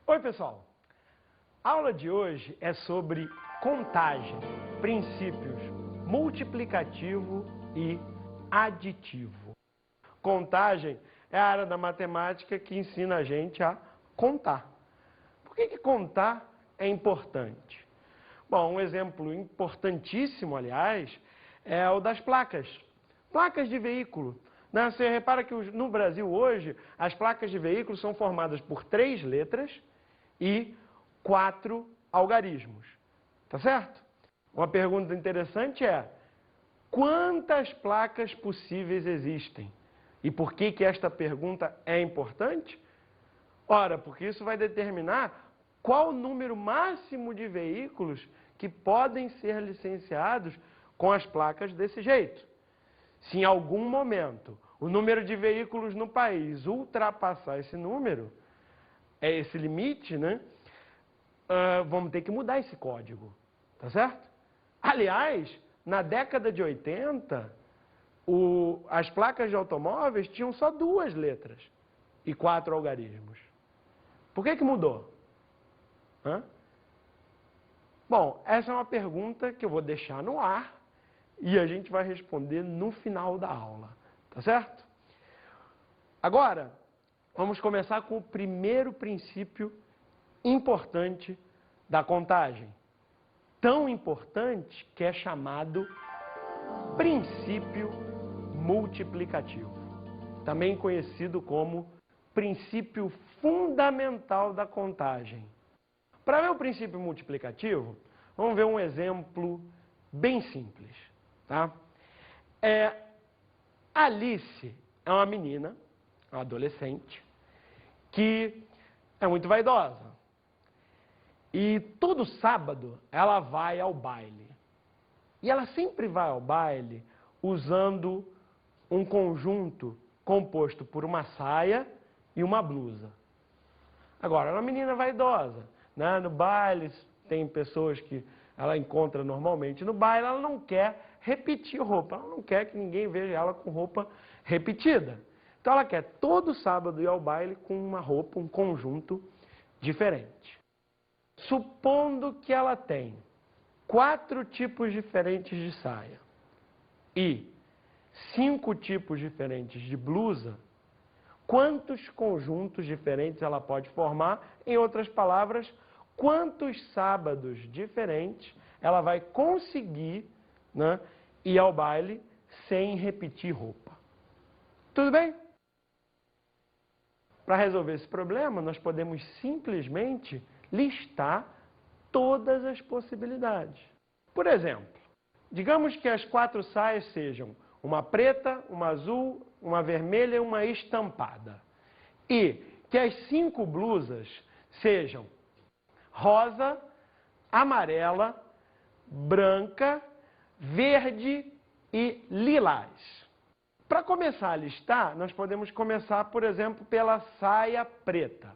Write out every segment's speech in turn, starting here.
Oi, pessoal! A aula de hoje é sobre contagem, princípios multiplicativo e aditivo. Contagem é a área da matemática que ensina a gente a contar. Por que contar é importante? Bom, um exemplo importantíssimo, aliás, é o das placas. Placas de veículo. Você repara que no Brasil hoje, as placas de veículo são formadas por 3 letras e 4 algarismos. Tá certo? Uma pergunta interessante é: quantas placas possíveis existem? E por que esta pergunta é importante? Ora, porque isso vai determinar qual o número máximo de veículos que podem ser licenciados com as placas desse jeito. Se em algum momento o número de veículos no país ultrapassar esse número, esse limite, né? Vamos ter que mudar esse código, tá certo? Aliás, na década de 80, as placas de automóveis tinham só 2 letras e 4 algarismos. Por que mudou? Bom, essa é uma pergunta que eu vou deixar no ar e a gente vai responder no final da aula, tá certo? Agora, vamos começar com o primeiro princípio importante da contagem. Tão importante que é chamado princípio multiplicativo. Também conhecido como princípio fundamental da contagem. Para ver o princípio multiplicativo, vamos ver um exemplo bem simples. Tá? Alice é uma menina, uma adolescente, que é muito vaidosa. E todo sábado ela vai ao baile. E ela sempre vai ao baile usando um conjunto composto por uma saia e uma blusa. Agora, ela é uma menina vaidosa, né? No baile tem pessoas que ela encontra normalmente no baile, ela não quer repetir roupa, ela não quer que ninguém veja ela com roupa repetida. Então ela quer todo sábado ir ao baile com uma roupa, um conjunto diferente. Supondo que ela tem 4 tipos diferentes de saia e 5 tipos diferentes de blusa, quantos conjuntos diferentes ela pode formar? Em outras palavras, quantos sábados diferentes ela vai conseguir, né, ir ao baile sem repetir roupa? Tudo bem? Para resolver esse problema, nós podemos simplesmente listar todas as possibilidades. Por exemplo, digamos que as 4 saias sejam uma preta, uma azul, uma vermelha e uma estampada. E que as 5 blusas sejam rosa, amarela, branca, verde e lilás. Para começar a listar, nós podemos começar, por exemplo, pela saia preta.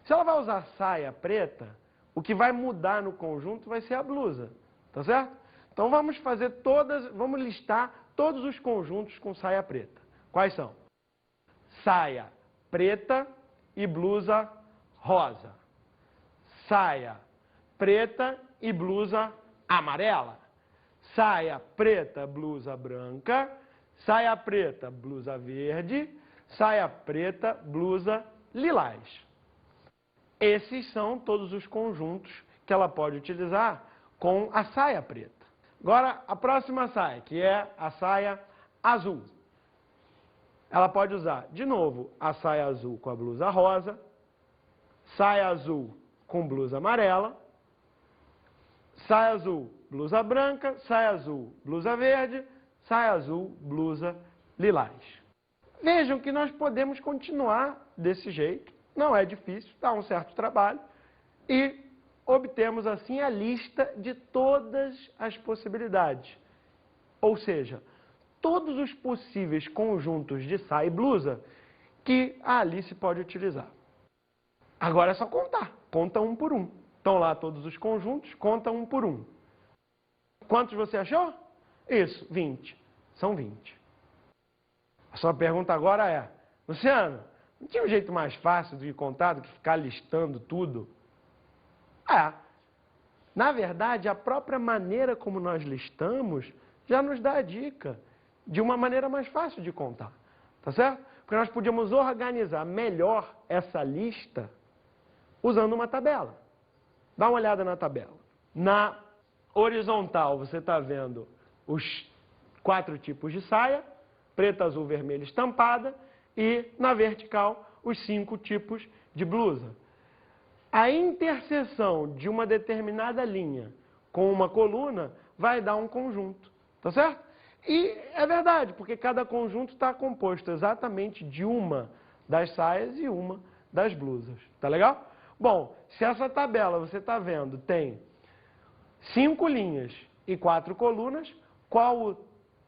Se ela vai usar saia preta, o que vai mudar no conjunto vai ser a blusa, tá certo? Então vamos listar todos os conjuntos com saia preta. Quais são? Saia preta e blusa rosa. Saia preta e blusa amarela. Saia preta, blusa branca. Saia preta, blusa verde. Saia preta, blusa lilás. Esses são todos os conjuntos que ela pode utilizar com a saia preta. Agora, a próxima saia, que é a saia azul. Ela pode usar, de novo, a saia azul com a blusa rosa, saia azul com blusa amarela, saia azul, blusa branca, saia azul, blusa verde, saia azul, blusa lilás. Vejam que nós podemos continuar desse jeito, não é difícil, dá um certo trabalho, e obtemos assim a lista de todas as possibilidades. Ou seja, todos os possíveis conjuntos de saia e blusa que a Alice pode utilizar. Agora é só contar. Conta um por um. Estão lá todos os conjuntos, conta um por um. Quantos você achou? Isso, 20. São 20. A sua pergunta agora é: Luciano, Não tinha um jeito mais fácil de contar do que ficar listando tudo? Na verdade, a própria maneira como nós listamos já nos dá a dica de uma maneira mais fácil de contar, tá certo? Porque nós podíamos organizar melhor essa lista usando uma tabela. Dá uma olhada na tabela. Na horizontal, você está vendo os 4 tipos de saia, preta, azul, vermelha, estampada, e na vertical, os 5 tipos de blusa. A interseção de uma determinada linha com uma coluna vai dar um conjunto, tá certo? E é verdade, porque cada conjunto está composto exatamente de uma das saias e uma das blusas, tá legal? Bom, se essa tabela, você está vendo, tem 5 linhas e 4 colunas, qual o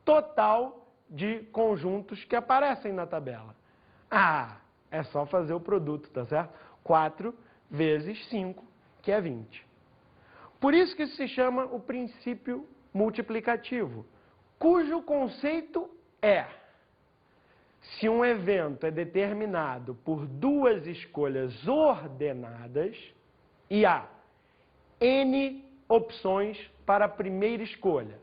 total de conjuntos que aparecem na tabela? É só fazer o produto, tá certo? 4 vezes 5, que é 20. Por isso que isso se chama o princípio multiplicativo, cujo conceito é: se um evento é determinado por 2 escolhas ordenadas e há N opções para a primeira escolha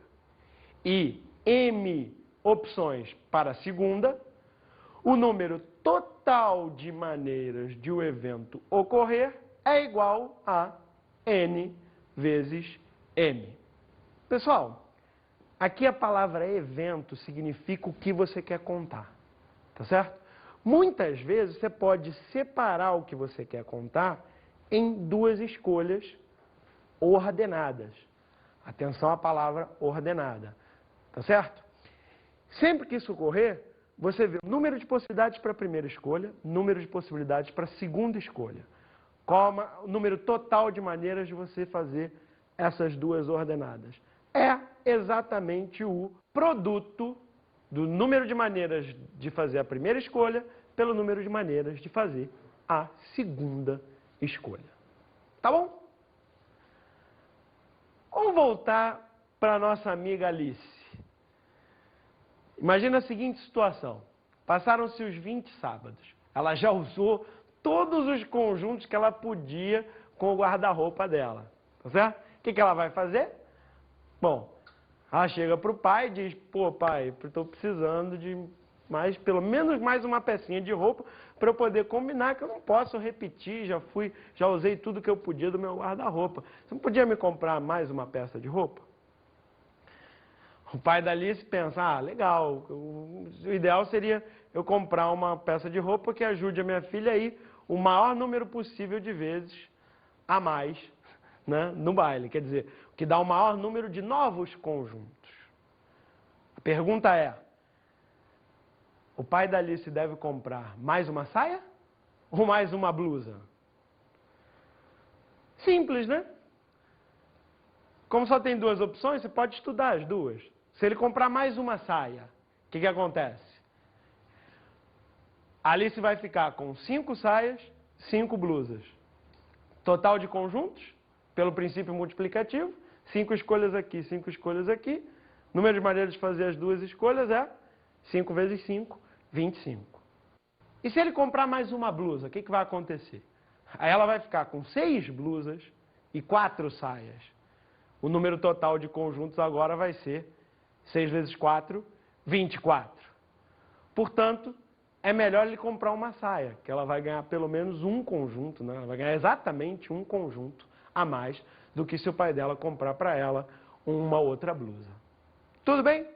e M opções para a segunda, o número total de maneiras de o evento ocorrer é igual a N vezes M. Pessoal, aqui a palavra evento significa o que você quer contar, tá certo? Muitas vezes você pode separar o que você quer contar em 2 escolhas ordenadas. Atenção à palavra ordenada, tá certo? Sempre que isso ocorrer, você vê o número de possibilidades para a primeira escolha, número de possibilidades para a segunda escolha. Qual o número total de maneiras de você fazer essas 2 ordenadas? É exatamente o produto do número de maneiras de fazer a primeira escolha pelo número de maneiras de fazer a segunda escolha. Tá bom? Vamos voltar para a nossa amiga Alice. Imagina a seguinte situação. Passaram-se os 20 sábados. Ela já usou todos os conjuntos que ela podia com o guarda-roupa dela. Tá certo? O que ela vai fazer? Bom, ela chega para o pai e diz: pô, pai, estou precisando de pelo menos mais uma pecinha de roupa para eu poder combinar, que eu não posso repetir, já usei tudo que eu podia do meu guarda-roupa. Você não podia me comprar mais uma peça de roupa? O pai da Alice pensa: legal, o ideal seria eu comprar uma peça de roupa que ajude a minha filha a ir o maior número possível de vezes a mais, né, no baile. Quer dizer, que dá o maior número de novos conjuntos. A pergunta é: o pai da Alice deve comprar mais uma saia ou mais uma blusa? Simples, né? Como só tem 2 opções, você pode estudar as 2. Se ele comprar mais uma saia, o que acontece? A Alice vai ficar com 5 saias, 5 blusas. Total de conjuntos, pelo princípio multiplicativo, 5 escolhas aqui, 5 escolhas aqui. Número de maneiras de fazer as 2 escolhas é 5 vezes 5, 25. E se ele comprar mais uma blusa, o que vai acontecer? Aí ela vai ficar com 6 blusas e 4 saias. O número total de conjuntos agora vai ser 6 vezes 4, 24. Portanto, é melhor ele comprar uma saia, que ela vai ganhar pelo menos um conjunto, né? Ela vai ganhar exatamente um conjunto a mais do que se o pai dela comprar para ela uma outra blusa. Tudo bem?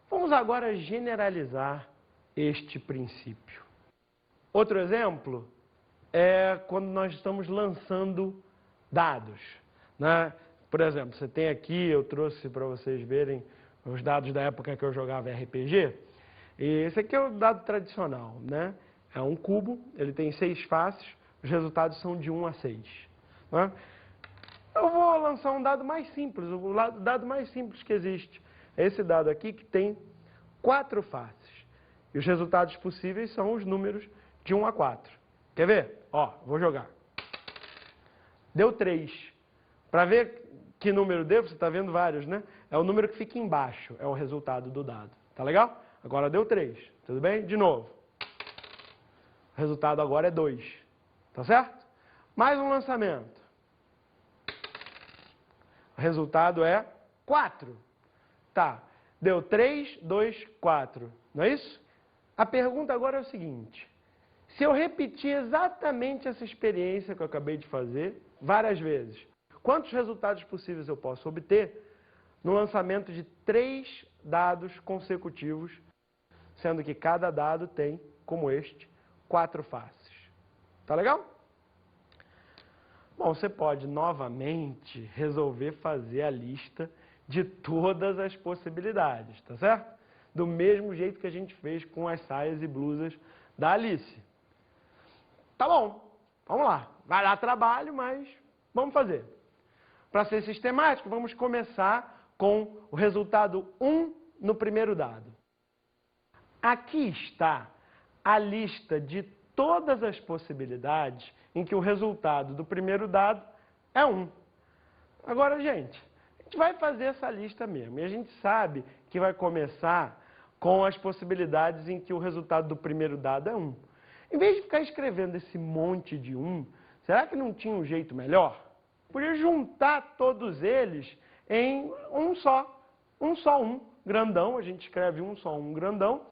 Vamos agora generalizar este princípio. Outro exemplo é quando nós estamos lançando dados, né? Por exemplo, você tem aqui, eu trouxe para vocês verem os dados da época que eu jogava RPG. E esse aqui é o dado tradicional, né? É um cubo, ele tem 6 faces, os resultados são de 1 a 6. Né? Eu vou lançar um dado mais simples, o dado mais simples que existe. É esse dado aqui que tem 4 faces. E os resultados possíveis são os números de 1 a 4. Quer ver? Ó, vou jogar. Deu 3. Para ver que número deu, você está vendo vários, né? É o número que fica embaixo, é o resultado do dado. Tá legal? Agora deu 3. Tudo bem? De novo. resultado agora é 2. Tá certo? Mais um lançamento. O resultado é 4. Tá. Deu 3, 2, 4. Não é isso? A pergunta agora é o seguinte. Se eu repetir exatamente essa experiência que eu acabei de fazer várias vezes, quantos resultados possíveis eu posso obter no lançamento de 3 dados consecutivos, sendo que cada dado tem, como este, 4 faces. Tá legal? Bom, você pode novamente resolver fazer a lista de todas as possibilidades, tá certo? Do mesmo jeito que a gente fez com as saias e blusas da Alice. Tá bom, vamos lá. Vai dar trabalho, mas vamos fazer. Para ser sistemático, vamos começar com o resultado 1 no primeiro dado. Aqui está a lista de todas as possibilidades em que o resultado do primeiro dado é 1. Agora, gente, a gente vai fazer essa lista mesmo. E a gente sabe que vai começar com as possibilidades em que o resultado do primeiro dado é 1. Em vez de ficar escrevendo esse monte de 1, será que não tinha um jeito melhor? Podia juntar todos eles em um só. Um só 1 grandão, a gente escreve um só 1 grandão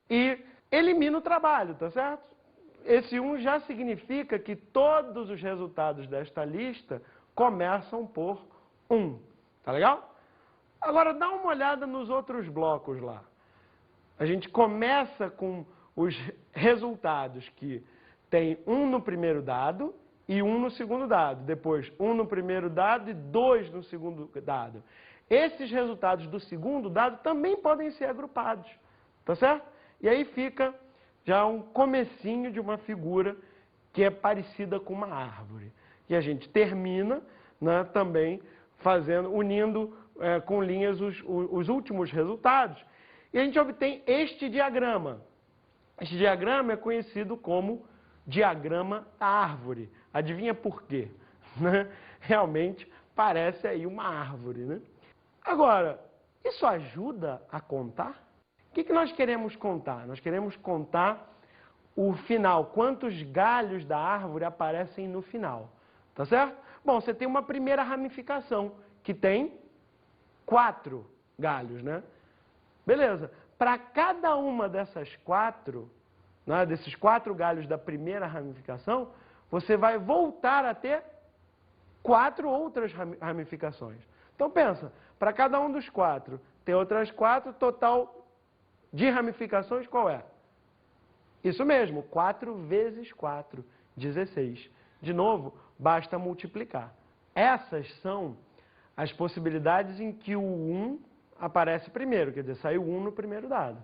e elimina o trabalho, tá certo? Esse 1 já significa que todos os resultados desta lista começam por 1. Tá legal? Agora dá uma olhada nos outros blocos lá. A gente começa com os resultados que tem 1 no primeiro dado e 1 no segundo dado. Depois 1 no primeiro dado e 2 no segundo dado. Esses resultados do segundo dado também podem ser agrupados. Tá certo? E aí fica já um comecinho de uma figura que é parecida com uma árvore. E a gente termina, né, também unindo com linhas os últimos resultados. E a gente obtém este diagrama. Este diagrama é conhecido como diagrama árvore. Adivinha por quê? Realmente parece aí uma árvore, né? Agora, isso ajuda a contar? O que nós queremos contar? Nós queremos contar o final, quantos galhos da árvore aparecem no final, tá certo? Bom, você tem uma primeira ramificação, que tem 4 galhos, né? Beleza. Para cada uma dessas 4, né, desses 4 galhos da primeira ramificação, você vai voltar a ter 4 outras ramificações. Então pensa, para cada um dos 4, tem outras 4, total de ramificações qual é? Isso mesmo, 4 vezes 4, 16. De novo, basta multiplicar. Essas são as possibilidades em que o 1 aparece primeiro, quer dizer, saiu 1 no primeiro dado.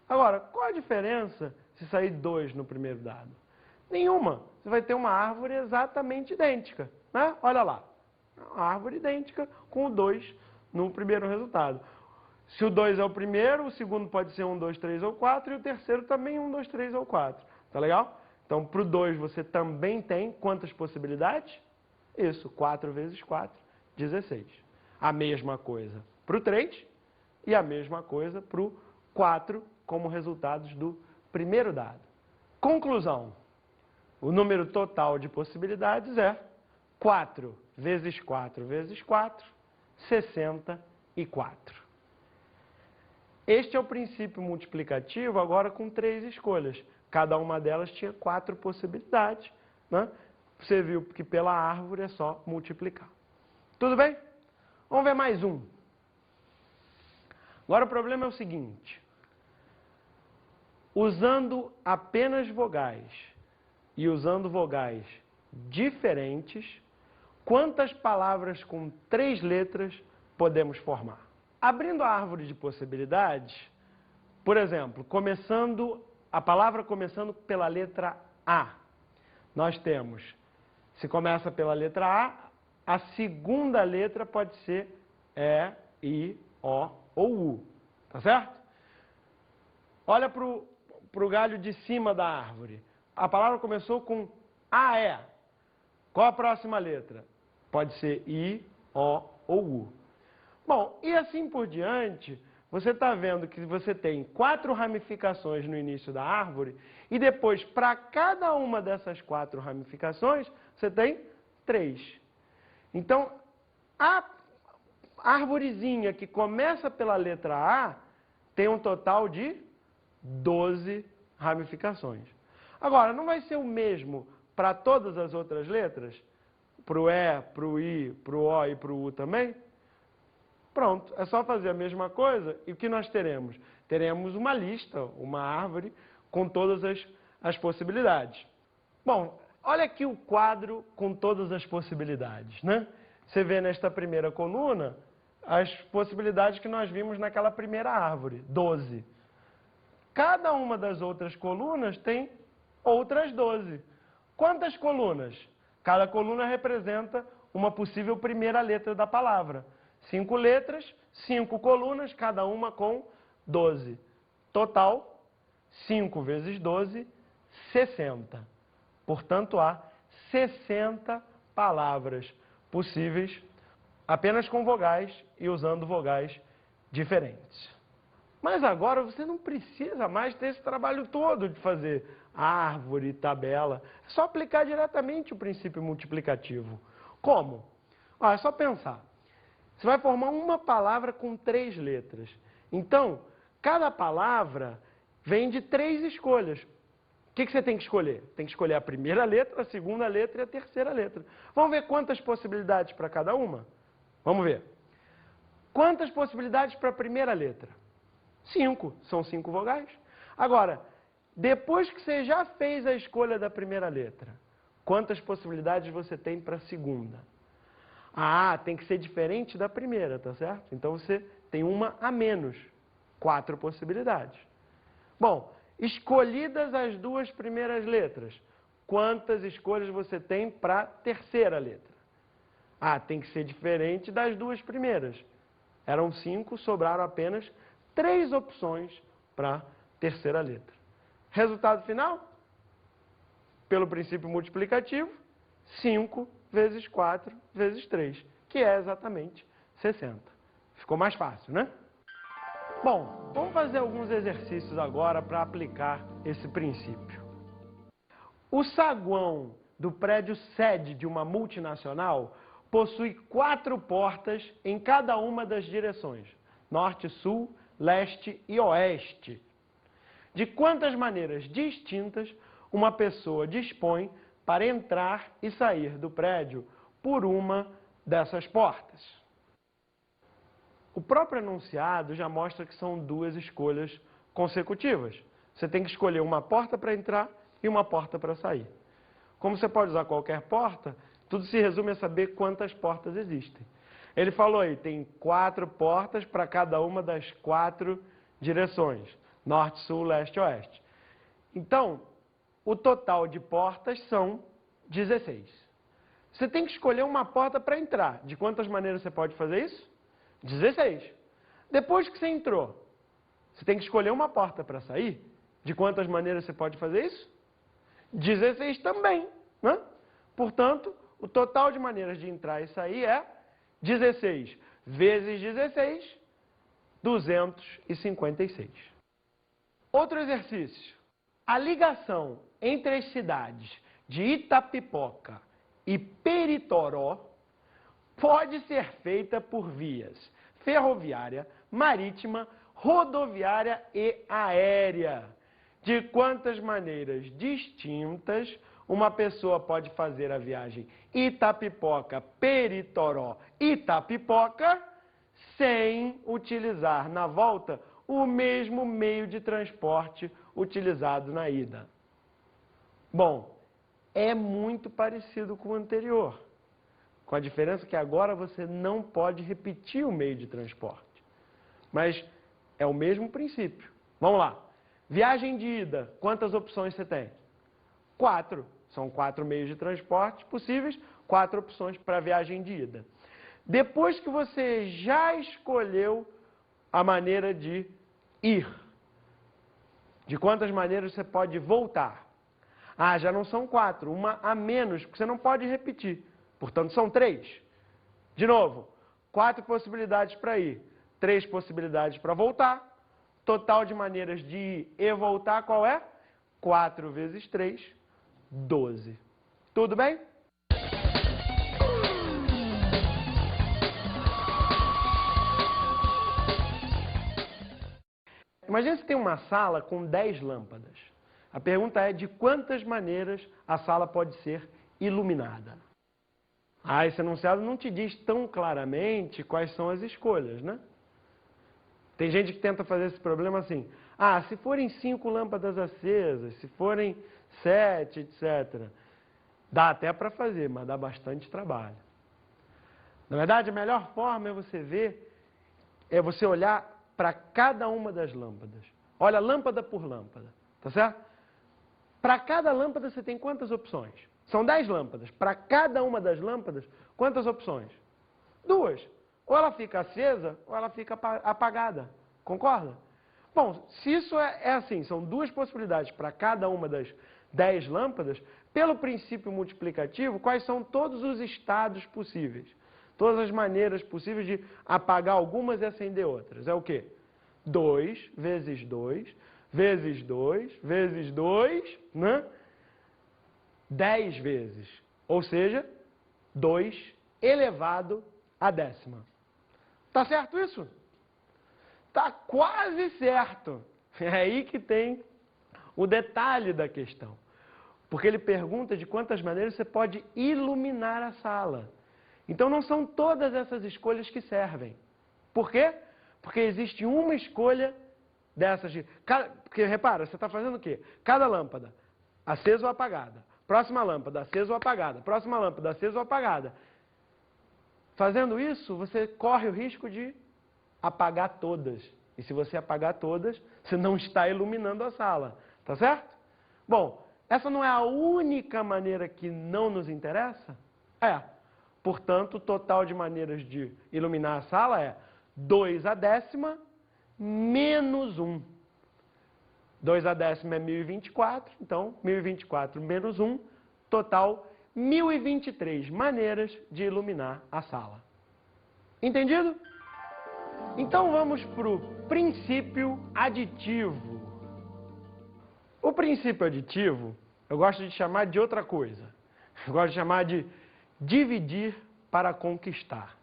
Agora, qual a diferença se sair 2 no primeiro dado? Nenhuma. Você vai ter uma árvore exatamente idêntica, né? Olha lá, uma árvore idêntica com o 2 no primeiro resultado. Se o 2 é o primeiro, o segundo pode ser 1, 2, 3 ou 4, e o terceiro também 1, 2, 3 ou 4. Tá legal? Então, para o 2 você também tem quantas possibilidades? Isso, 4 vezes 4, 16. A mesma coisa para o 3 e a mesma coisa para o 4 como resultados do primeiro dado. Conclusão. O número total de possibilidades é 4 vezes 4 vezes 4, 64. Este é o princípio multiplicativo agora com 3 escolhas. Cada uma delas tinha 4 possibilidades, né? Você viu que pela árvore é só multiplicar. Tudo bem? Vamos ver mais um. Agora o problema é o seguinte. Usando apenas vogais e usando vogais diferentes, quantas palavras com 3 letras podemos formar? Abrindo a árvore de possibilidades, por exemplo, a palavra começando pela letra A, nós temos, se começa pela letra A segunda letra pode ser E, I, O ou U, tá certo? Olha para o galho de cima da árvore. A palavra começou com AE. Qual a próxima letra? Pode ser I, O ou U. Bom, e assim por diante, você está vendo que você tem 4 ramificações no início da árvore e depois, para cada uma dessas 4 ramificações, você tem 3. Então, a arvorezinha que começa pela letra A tem um total de 12 ramificações. Agora, não vai ser o mesmo para todas as outras letras? Para o E, para o I, para o O e para o U também? Pronto, é só fazer a mesma coisa e o que nós teremos? Teremos uma lista, uma árvore com todas as possibilidades. Bom, olha aqui o quadro com todas as possibilidades, né? Você vê nesta primeira coluna as possibilidades que nós vimos naquela primeira árvore, 12. Cada uma das outras colunas tem outras 12. Quantas colunas? Cada coluna representa uma possível primeira letra da palavra. 5 letras, 5 colunas, cada uma com 12. Total, 5 vezes 12, 60. Portanto, há 60 palavras possíveis apenas com vogais e usando vogais diferentes. Mas agora você não precisa mais ter esse trabalho todo de fazer árvore, tabela. É só aplicar diretamente o princípio multiplicativo. Como? É só pensar. Você vai formar uma palavra com 3 letras. Então, cada palavra vem de 3 escolhas. O que você tem que escolher? Tem que escolher a primeira letra, a segunda letra e a terceira letra. Vamos ver quantas possibilidades para cada uma? Vamos ver. Quantas possibilidades para a primeira letra? 5. São 5 vogais. Agora, depois que você já fez a escolha da primeira letra, quantas possibilidades você tem para a segunda? Tem que ser diferente da primeira, tá certo? Então você tem uma a menos. 4 possibilidades. Bom, escolhidas as 2 primeiras letras, quantas escolhas você tem para a terceira letra? Tem que ser diferente das 2 primeiras. Eram 5, sobraram apenas 3 opções para a terceira letra. Resultado final? Pelo princípio multiplicativo, 5 vezes 4 vezes 3, que é exatamente 60. Ficou mais fácil, né? Bom, vamos fazer alguns exercícios agora para aplicar esse princípio. O saguão do prédio sede de uma multinacional possui 4 portas em cada uma das direções, norte, sul, leste e oeste. De quantas maneiras distintas uma pessoa dispõe para entrar e sair do prédio por uma dessas portas? O próprio enunciado já mostra que são 2 escolhas consecutivas. Você tem que escolher uma porta para entrar e uma porta para sair. Como você pode usar qualquer porta, tudo se resume a saber quantas portas existem. Ele falou aí, tem 4 portas para cada uma das 4 direções, norte, sul, leste e oeste. Então, o total de portas são 16. Você tem que escolher uma porta para entrar. De quantas maneiras você pode fazer isso? 16. Depois que você entrou, você tem que escolher uma porta para sair. De quantas maneiras você pode fazer isso? 16 também, né? Portanto, o total de maneiras de entrar e sair é 16 vezes 16, 256. Outro exercício. A ligação entre as cidades de Itapipoca e Peritoró pode ser feita por vias ferroviária, marítima, rodoviária e aérea. De quantas maneiras distintas uma pessoa pode fazer a viagem Itapipoca, Peritoró, Itapipoca, sem utilizar na volta o mesmo meio de transporte utilizado na ida? Bom, é muito parecido com o anterior, com a diferença que agora você não pode repetir o meio de transporte. Mas é o mesmo princípio. Vamos lá. Viagem de ida, quantas opções você tem? 4. São 4 meios de transporte possíveis, 4 opções para a viagem de ida. Depois que você já escolheu a maneira de ir, de quantas maneiras você pode voltar? Já não são 4, uma a menos, porque você não pode repetir. Portanto, são 3. De novo, 4 possibilidades para ir. 3 possibilidades para voltar. Total de maneiras de ir e voltar, qual é? 4 vezes 3, 12. Tudo bem? Imagina se tem uma sala com 10 lâmpadas. A pergunta é de quantas maneiras a sala pode ser iluminada. Esse enunciado não te diz tão claramente quais são as escolhas, né? Tem gente que tenta fazer esse problema assim. Se forem 5 lâmpadas acesas, se forem 7, etc. Dá até para fazer, mas dá bastante trabalho. Na verdade, a melhor forma é você olhar para cada uma das lâmpadas. Olha, lâmpada por lâmpada, tá certo? Para cada lâmpada você tem quantas opções? São 10 lâmpadas. Para cada uma das lâmpadas, quantas opções? 2. Ou ela fica acesa, ou ela fica apagada. Concorda? Bom, se isso é assim, são 2 possibilidades para cada uma das 10 lâmpadas, pelo princípio multiplicativo, quais são todos os estados possíveis? Todas as maneiras possíveis de apagar algumas e acender outras. É o quê? 2 vezes 2, vezes 2, vezes 2, né? 10 vezes. Ou seja, 2 elevado à décima. Tá certo isso? Tá quase certo. É aí que tem o detalhe da questão. Porque ele pergunta de quantas maneiras você pode iluminar a sala. Então não são todas essas escolhas que servem. Por quê? Porque existe uma escolha dessas. Porque repara, você está fazendo o quê? Cada lâmpada, acesa ou apagada. Próxima lâmpada, acesa ou apagada. Próxima lâmpada, acesa ou apagada. Fazendo isso, você corre o risco de apagar todas. E se você apagar todas, você não está iluminando a sala. Tá certo? Bom, essa não é a única maneira que não nos interessa? Portanto, o total de maneiras de iluminar a sala é 2 à décima menos 1. 2 à décima é 1024, então 1024 menos 1, total 1023 maneiras de iluminar a sala. Entendido? Então vamos para o princípio aditivo. O princípio aditivo, eu gosto de chamar de outra coisa. Eu gosto de chamar de dividir para conquistar.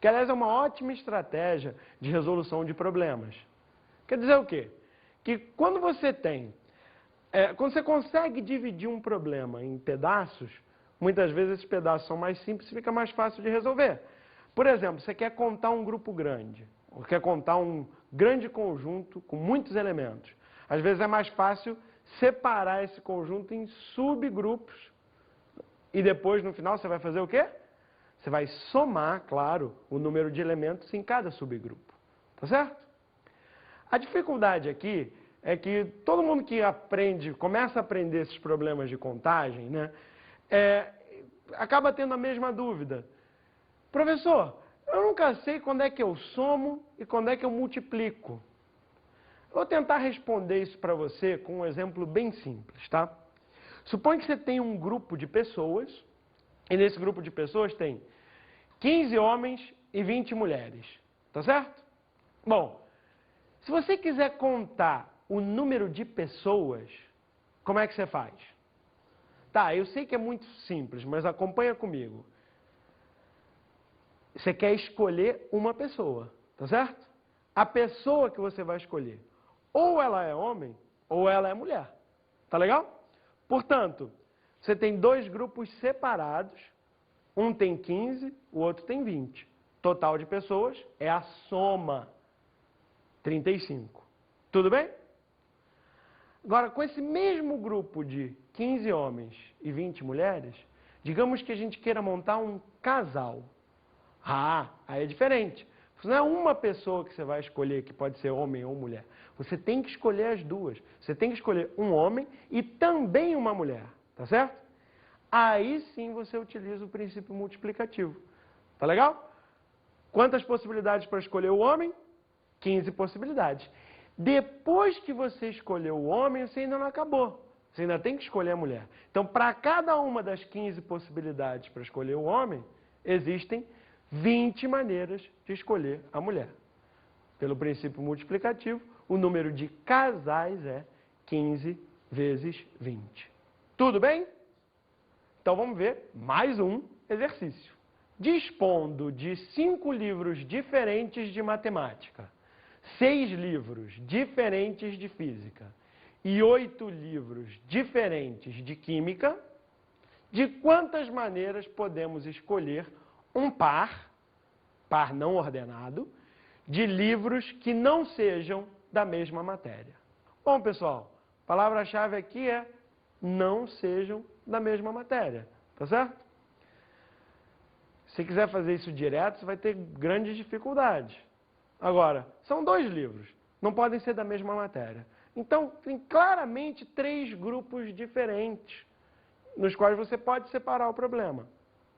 Que, aliás, é uma ótima estratégia de resolução de problemas. Quer dizer o quê? Que quando você consegue dividir um problema em pedaços, muitas vezes esses pedaços são mais simples e fica mais fácil de resolver. Por exemplo, você quer contar um grupo grande, ou quer contar um grande conjunto com muitos elementos. Às vezes é mais fácil separar esse conjunto em subgrupos e depois, no final, você vai fazer o quê? Você vai somar, claro, o número de elementos em cada subgrupo. Tá certo? A dificuldade aqui é que todo mundo que começa a aprender esses problemas de contagem, né, acaba tendo a mesma dúvida. Professor, eu nunca sei quando é que eu somo e quando é que eu multiplico. Vou tentar responder isso para você com um exemplo bem simples, tá? Suponha que você tem um grupo de pessoas, e nesse grupo de pessoas tem 15 homens e 20 mulheres, tá certo? Bom, se você quiser contar o número de pessoas, como é que você faz? Tá, eu sei que é muito simples, mas acompanha comigo. Você quer escolher uma pessoa, tá certo? A pessoa que você vai escolher, ou ela é homem, ou ela é mulher. Tá legal? Portanto, você tem 2 grupos separados, um tem 15, o outro tem 20. Total de pessoas é a soma, 35. Tudo bem? Agora, com esse mesmo grupo de 15 homens e 20 mulheres, digamos que a gente queira montar um casal. Aí é diferente. Não é uma pessoa que você vai escolher, que pode ser homem ou mulher. Você tem que escolher as duas. Você tem que escolher um homem e também uma mulher. Tá certo? Aí sim você utiliza o princípio multiplicativo. Tá legal? Quantas possibilidades para escolher o homem? 15 possibilidades. Depois que você escolheu o homem, você ainda não acabou. Você ainda tem que escolher a mulher. Então, para cada uma das 15 possibilidades para escolher o homem, existem 20 maneiras de escolher a mulher. Pelo princípio multiplicativo, o número de casais é 15 vezes 20. Tudo bem? Então vamos ver mais um exercício. Dispondo de 5 livros diferentes de matemática, 6 livros diferentes de física e 8 livros diferentes de química, de quantas maneiras podemos escolher um par não ordenado, de livros que não sejam da mesma matéria? Bom, pessoal, a palavra-chave aqui é não sejam da mesma matéria, tá certo? Se quiser fazer isso direto, você vai ter grandes dificuldades. Agora, são 2 livros, não podem ser da mesma matéria. Então, tem claramente 3 grupos diferentes, nos quais você pode separar o problema.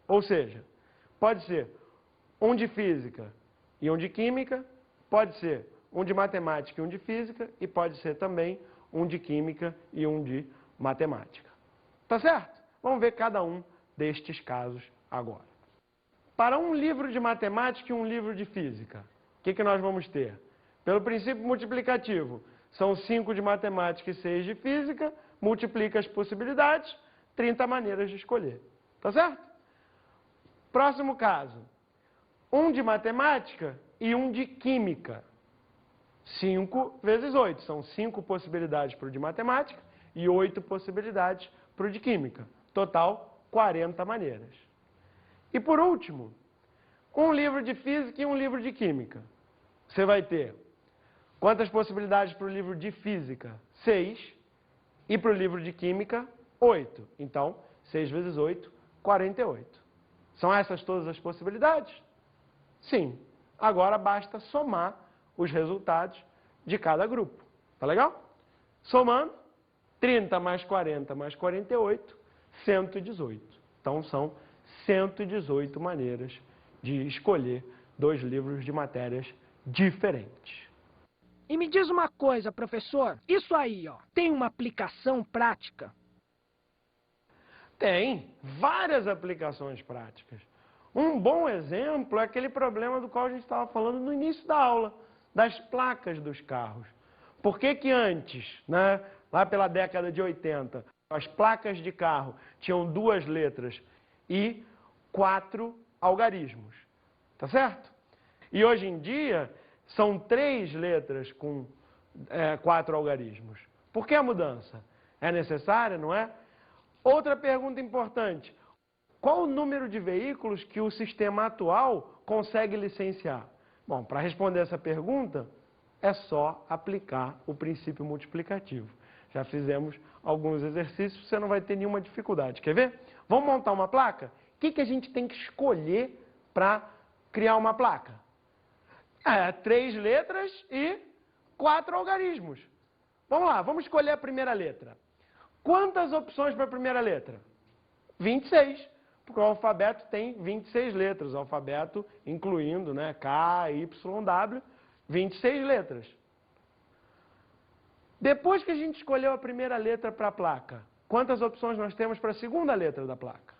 Ou seja, pode ser um de física e um de química, pode ser um de matemática e um de física, e pode ser também um de química e um de matemática. Tá certo? Vamos ver cada um destes casos agora. Para um livro de matemática e um livro de física, o que nós vamos ter? Pelo princípio multiplicativo, são 5 de matemática e 6 de física, multiplica as possibilidades, 30 maneiras de escolher. Tá certo? Próximo caso, um de matemática e um de química. 5 vezes 8, são 5 possibilidades para o de matemática e 8 possibilidades para o de química. Total, 40 maneiras. E por último, um livro de física e um livro de química. Você vai ter quantas possibilidades para o livro de física? 6. E para o livro de química, 8. Então, 6 vezes 8, 48. São essas todas as possibilidades? Sim. Agora basta somar os resultados de cada grupo. Tá legal? Somando, 30 mais 40 mais 48, 118. Então, são 118 maneiras de escolher 2 livros de matérias diferentes. E me diz uma coisa, professor, isso aí, ó, tem uma aplicação prática? Tem várias aplicações práticas. Um bom exemplo é aquele problema do qual a gente estava falando no início da aula, das placas dos carros. Por que que antes, né, lá pela década de 80, as placas de carro tinham 2 letras e 4 algarismos? Tá certo? E hoje em dia são 3 letras com 4 algarismos. Por que a mudança? É necessária, não é? Outra pergunta importante. Qual o número de veículos que o sistema atual consegue licenciar? Bom, para responder essa pergunta, é só aplicar o princípio multiplicativo. Já fizemos alguns exercícios, você não vai ter nenhuma dificuldade. Quer ver? Vamos montar uma placa? O que a gente tem que escolher para criar uma placa? 3 letras e 4 algarismos. Vamos lá, vamos escolher a primeira letra. Quantas opções para a primeira letra? 26. Porque o alfabeto tem 26 letras, o alfabeto incluindo, né, K, Y, W, 26 letras. Depois que a gente escolheu a primeira letra para a placa, quantas opções nós temos para a segunda letra da placa?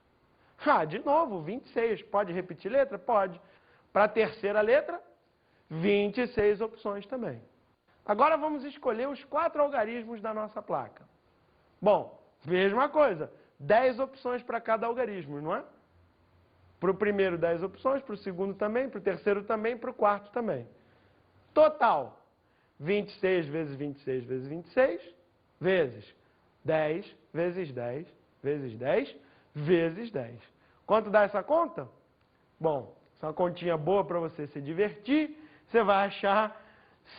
De novo, 26. Pode repetir letra? Pode. Para a terceira letra, 26 opções também. Agora vamos escolher os 4 algarismos da nossa placa. Bom, mesma coisa. 10 opções para cada algarismo, não é? Para o primeiro 10 opções, para o segundo também, para o terceiro também, para o quarto também. Total, 26 vezes 26 vezes 26, vezes 10 vezes 10 vezes 10 vezes 10. Quanto dá essa conta? Bom, essa é uma continha boa para você se divertir. Você vai achar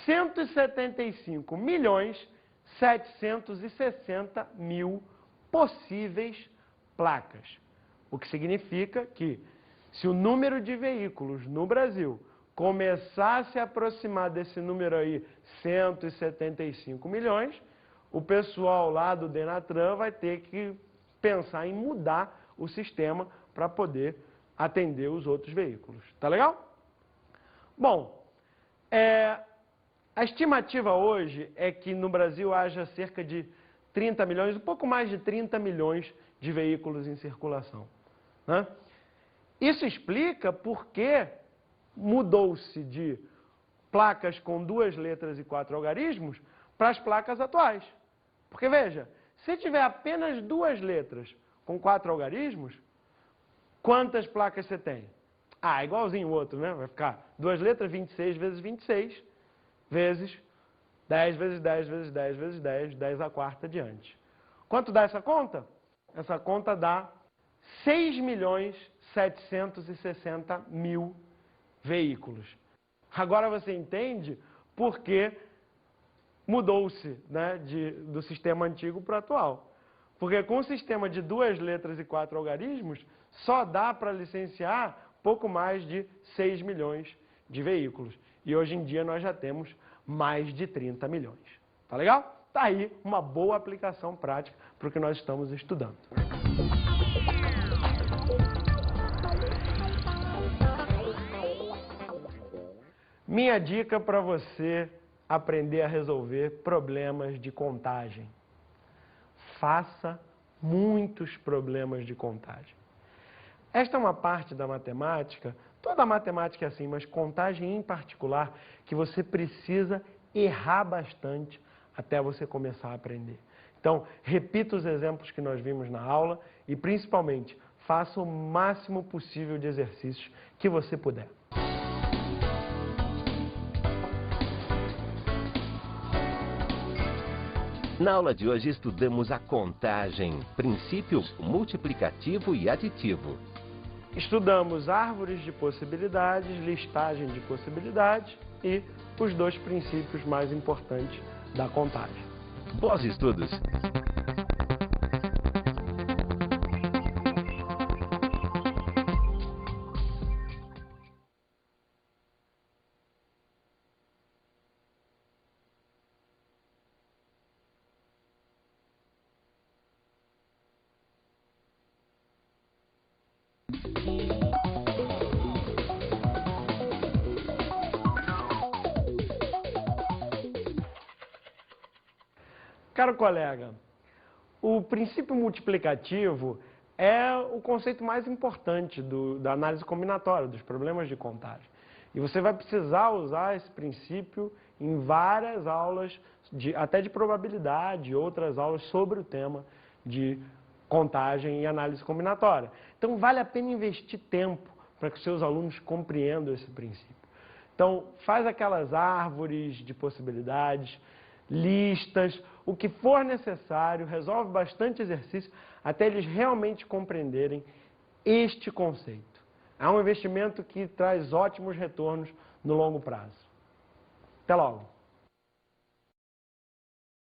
175.760.000 possíveis placas. O que significa que, se o número de veículos no Brasil começar a se aproximar desse número aí, 175 milhões, o pessoal lá do Denatran vai ter que pensar em mudar o sistema para poder atender os outros veículos. Tá legal? Bom, a estimativa hoje é que no Brasil haja cerca de 30 milhões, um pouco mais de 30 milhões de veículos em circulação, né? Isso explica por que mudou-se de placas com 2 letras e 4 algarismos para as placas atuais. Porque veja, se tiver apenas 2 letras com 4 algarismos, quantas placas você tem? Ah, igualzinho o outro, né? Vai ficar 2 letras, 26 vezes 26, vezes 10 vezes 10 vezes 10 vezes 10, 10 a quarta adiante. Quanto dá essa conta? Essa conta dá 6.760.000 veículos. Agora você entende por que mudou-se, né, do sistema antigo para o atual. Porque com o sistema de 2 letras e 4 algarismos, só dá para licenciar pouco mais de 6 milhões de veículos. E hoje em dia nós já temos mais de 30 milhões. Tá legal? Tá aí uma boa aplicação prática para o que nós estamos estudando. Minha dica para você aprender a resolver problemas de contagem. Faça muitos problemas de contagem. Esta é uma parte da matemática, toda a matemática é assim, mas contagem em particular, que você precisa errar bastante até você começar a aprender. Então, repita os exemplos que nós vimos na aula e, principalmente, faça o máximo possível de exercícios que você puder. Na aula de hoje estudamos a contagem, princípio multiplicativo e aditivo. Estudamos árvores de possibilidades, listagem de possibilidades e os 2 princípios mais importantes da contagem. Bons estudos! Caro colega, o princípio multiplicativo é o conceito mais importante da análise combinatória, dos problemas de contagem. E você vai precisar usar esse princípio em várias aulas, até de probabilidade, e outras aulas sobre o tema de contagem e análise combinatória. Então, vale a pena investir tempo para que os seus alunos compreendam esse princípio. Então, faz aquelas árvores de possibilidades, listas, o que for necessário, resolve bastante exercício até eles realmente compreenderem este conceito. É um investimento que traz ótimos retornos no longo prazo. Até logo!